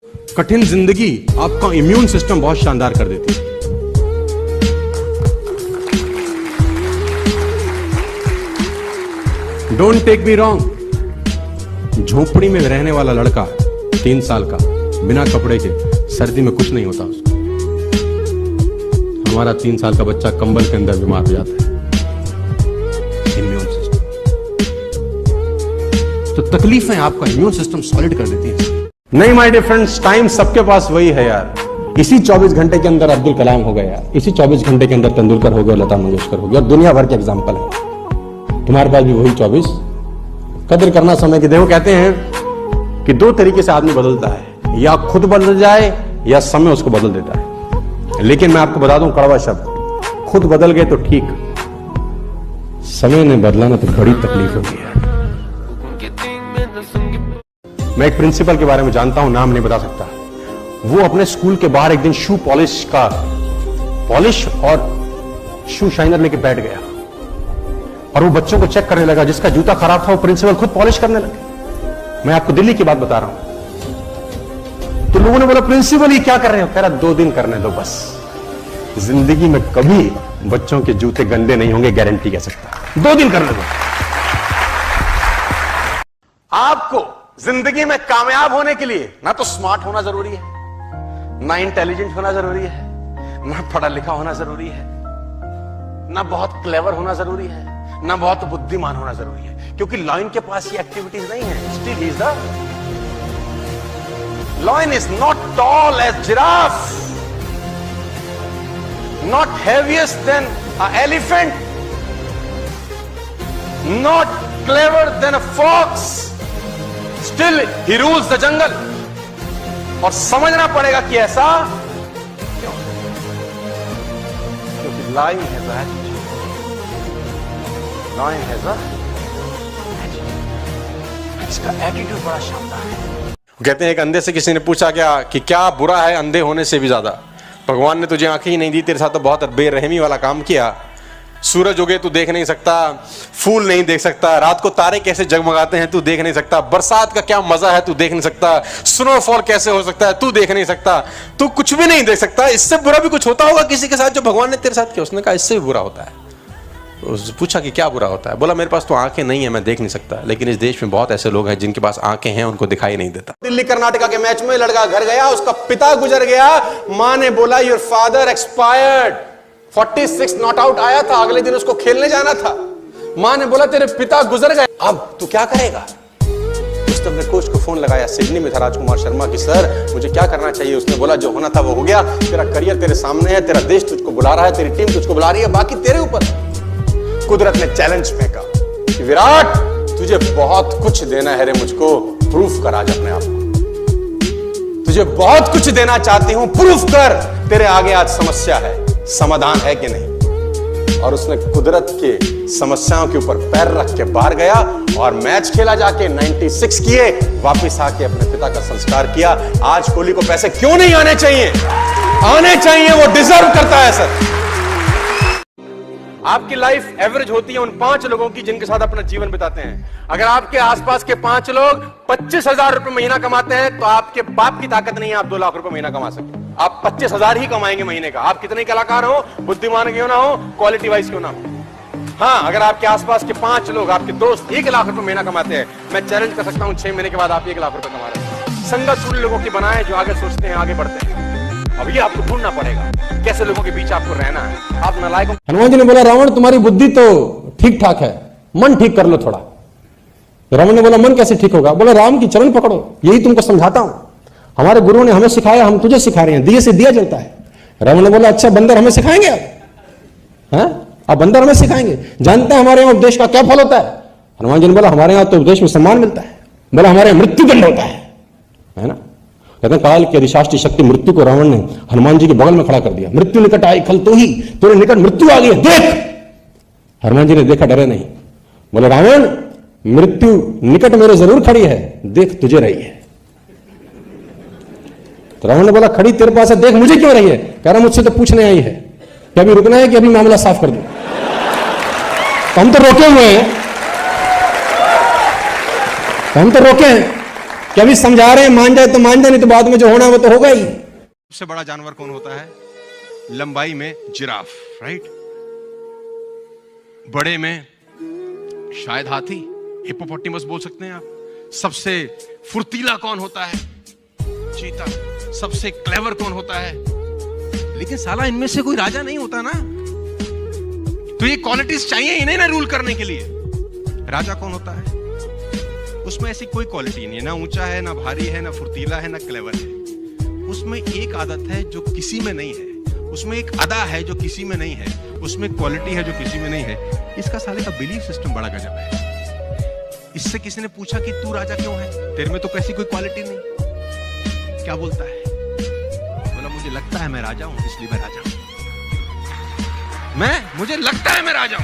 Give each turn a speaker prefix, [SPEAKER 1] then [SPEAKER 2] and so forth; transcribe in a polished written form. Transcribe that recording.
[SPEAKER 1] कठिन जिंदगी आपका इम्यून सिस्टम बहुत शानदार कर देती है। डोंट टेक मी रॉन्ग, झोपड़ी में रहने वाला लड़का 3 साल का बिना कपड़े के सर्दी में कुछ नहीं होता उसको। हमारा 3 साल का बच्चा कंबल के अंदर बीमार हो जाता है। इम्यून सिस्टम तो तकलीफें आपका इम्यून सिस्टम सॉलिड कर देती है। नहीं माय डियर फ्रेंड्स, टाइम सबके पास वही है यार। इसी 24 घंटे के अंदर अब्दुल कलाम हो गए यार, इसी 24 घंटे के अंदर तेंदुलकर हो गए, लता मंगेशकर हो गए, और दुनिया भर के एग्जाम्पल है। तुम्हारे पास भी वही 24। कदर करना समय की। देखो कहते हैं कि 2 तरीके से आदमी बदलता है, या खुद बदल जाए या समय उसको बदल देता है। लेकिन मैं आपको बता दूं कड़वा शब्द, खुद बदल गए तो ठीक, समय ने बदलाना तो बड़ी तकलीफ होगी यार। मैं एक प्रिंसिपल के बारे में जानता हूं, नाम नहीं बता सकता। वो अपने स्कूल के बाहर एक दिन शू पॉलिश और शू शाइनर लेके बैठ गया और वो बच्चों को चेक करने लगा। जिसका जूता खराब था वो प्रिंसिपल खुद पॉलिश करने लगे। मैं आपको दिल्ली की बात बता रहा हूं। तो लोगों ने बोला प्रिंसिपल ये क्या कर रहे हो? कह रहा 2 दिन करने दो बस, जिंदगी में कभी बच्चों के जूते गंदे नहीं होंगे, गारंटी कह सकता। 2 दिन करने दो। आपको जिंदगी में कामयाब होने के लिए ना तो स्मार्ट होना जरूरी है, ना इंटेलिजेंट होना जरूरी है, ना पढ़ा लिखा होना जरूरी है, ना बहुत क्लेवर होना जरूरी है, ना बहुत बुद्धिमान होना जरूरी है। क्योंकि लॉयन के पास ये एक्टिविटीज नहीं है। Still he is the lion is not tall as giraffe, not heaviest than a elephant, not clever than a fox, still he rules the jungle. और समझना पड़ेगा कि ऐसा क्यों, क्योंकि लाइन है लाइन है इसका एटीट्यूड बड़ा शानदार है। कहते हैं एक अंधे से किसी ने पूछा क्या बुरा है अंधे होने से भी ज्यादा? भगवान ने तुझे आंखें ही नहीं दी, तेरे साथ तो बहुत बेरहमी वाला काम किया। सूरज उगे तू देख नहीं सकता, फूल नहीं देख सकता, रात को तारे कैसे जगमगाते हैं तू देख नहीं सकता, बरसात का क्या मजा है तू देख नहीं सकता, स्नोफॉल कैसे हो सकता है तू देख नहीं सकता, तू कुछ भी नहीं देख सकता। इससे बुरा भी कुछ होता होगा किसी के साथ जो भगवान ने तेरे साथ किया? उसने कहा इससे भी बुरा होता है। पूछा कि क्या बुरा होता है? बोला मेरे पास तो आंखें नहीं है, मैं देख नहीं सकता, लेकिन इस देश में बहुत ऐसे लोग हैं जिनके पास आंखें हैं, उनको दिखाई नहीं देता। दिल्ली कर्नाटका के मैच में लड़का घर गया, उसका पिता गुजर गया। मां ने बोला your father expired. 46 not out आया था, अगले दिन उसको खेलने जाना था। मां ने बोला तेरे पिता गुजर गए, अब तू क्या करेगा? उसने अपने कोच को फोन लगाया, सिडनी में था राजकुमार शर्मा की, सर मुझे क्या करना चाहिए? उसने बोला जो होना था वो हो गया, तेरा करियर तेरे सामने है, तेरा देश तुझको बुला रहा है, तेरी टीम तुझको बुला रही है, बाकी तेरे ऊपर। कुदरत ने चैलेंज फेंका कि विराट तुझे बहुत कुछ देना है रे मुझको, प्रूफ कर आज अपने आप को। तुझे बहुत कुछ देना चाहती हूं, प्रूफ कर। तेरे आगे आज समस्या है, समाधान है कि नहीं? और उसने कुदरत के समस्याओं के ऊपर पैर रख के बाहर गया और मैच खेला, जाके 96 किए, वापस आके अपने पिता का संस्कार किया। आज कोहली को पैसे क्यों नहीं आने चाहिए? आने चाहिए, वो डिजर्व करता है सर। आपकी लाइफ एवरेज होती है उन 5 लोगों की जिनके साथ अपना जीवन बिताते हैं। अगर आपके आसपास के 5 लोग 25,000 रुपए महीना कमाते हैं तो आपके बाप की ताकत नहीं है आप 2 लाख रुपए महीना कमा सके। आप 25,000 ही कमाएंगे महीने का, आप कितने कलाकार हो, बुद्धिमान क्यों ना हो, क्वालिटी वाइज क्यों ना हो। हाँ, अगर आपके आसपास के 5 लोग, आपके दोस्त 1 लाख रुपए महीना कमाते हैं, मैं चैलेंज कर सकता हूं 6 महीने के बाद आप 1 लाख रुपए कमा रहे हैं। संगत उन लोगों की बनाए जो आगे सोचते हैं, आगे बढ़ते हैं। अब ये आपको ढूंढना पड़ेगा कैसे लोगों के बीच आपको रहना है। आप नालायक। हनुमान जी ने बोला रावण तुम्हारी बुद्धि तो ठीक ठाक है, मन ठीक कर लो थोड़ा। रावण ने बोला मन कैसे ठीक होगा? बोला राम की चरण पकड़ो, यही तुमको समझाता हूं। हमारे गुरुओं ने हमें सिखाया, हम तुझे सिखा रहे हैं, दिए से दिया जलता है। रावण ने बोला अच्छा बंदर हमें सिखाएंगे आप बंदर हमें सिखाएंगे? जानते हैं हमारे यहाँ उपदेश का क्या फल होता है? हनुमान जी ने बोला हमारे यहाँ तो उपदेश में सम्मान मिलता है। बोला हमारे यहाँ मृत्युदंड होता है ना? कहते हैं काल की अधिशास्त्री शक्ति मृत्यु को रावण ने हनुमान जी के बगल में खड़ा कर दिया। मृत्यु निकट आई खल तो ही, तेरे निकट मृत्यु आ गई, देख। हनुमान जी ने देखा, डरे नहीं। बोले रावण मृत्यु निकट मेरे जरूर खड़ी है, देख तुझे रही है। तो रावण ने बोला खड़ी तेरे पास है, देख मुझे क्यों रही है? कह रहा मुझसे तो पूछने आई है कि अभी रुकना है कि अभी मामला साफ कर दूं? तो हम तो रोके हुए हैं,
[SPEAKER 2] कि अभी समझा रहे हैं, मान जाए तो मान जाए, नहीं तो बाद में जो होना है वो तो होगा ही।
[SPEAKER 1] सबसे बड़ा जानवर कौन होता है लंबाई में? Giraffe, right. बड़े में शायद हाथी, हिप्पोपोटामस बोल सकते हैं आप। सबसे फुर्तीला कौन होता है? चीता। सबसे क्लेवर कौन होता है? लेकिन साला इनमें से कोई राजा नहीं होता ना, तो ये क्वालिटीज चाहिए ही नहीं ना रूल करने के लिए। राजा कौन होता है? उसमें ऐसी कोई क्वालिटी नहीं है, ना ऊंचा है, ना भारी है, ना फुर्तीला है, ना क्लेवर है। उसमें एक आदत है जो किसी में नहीं है, उसमें एक अदा है जो किसी में नहीं है, उसमें क्वालिटी है जो किसी में नहीं है। इसका साले का बिलीफ सिस्टम बड़ा गजब है। इससे किसी ने पूछा कि तू राजा क्यों है, तेरे में तो कैसी कोई क्वालिटी नहीं। क्या बोलता है? बोला मुझे लगता है मैं राजा हूं, इसलिए मैं राजा हूं। मुझे लगता है मैं राजा हूं।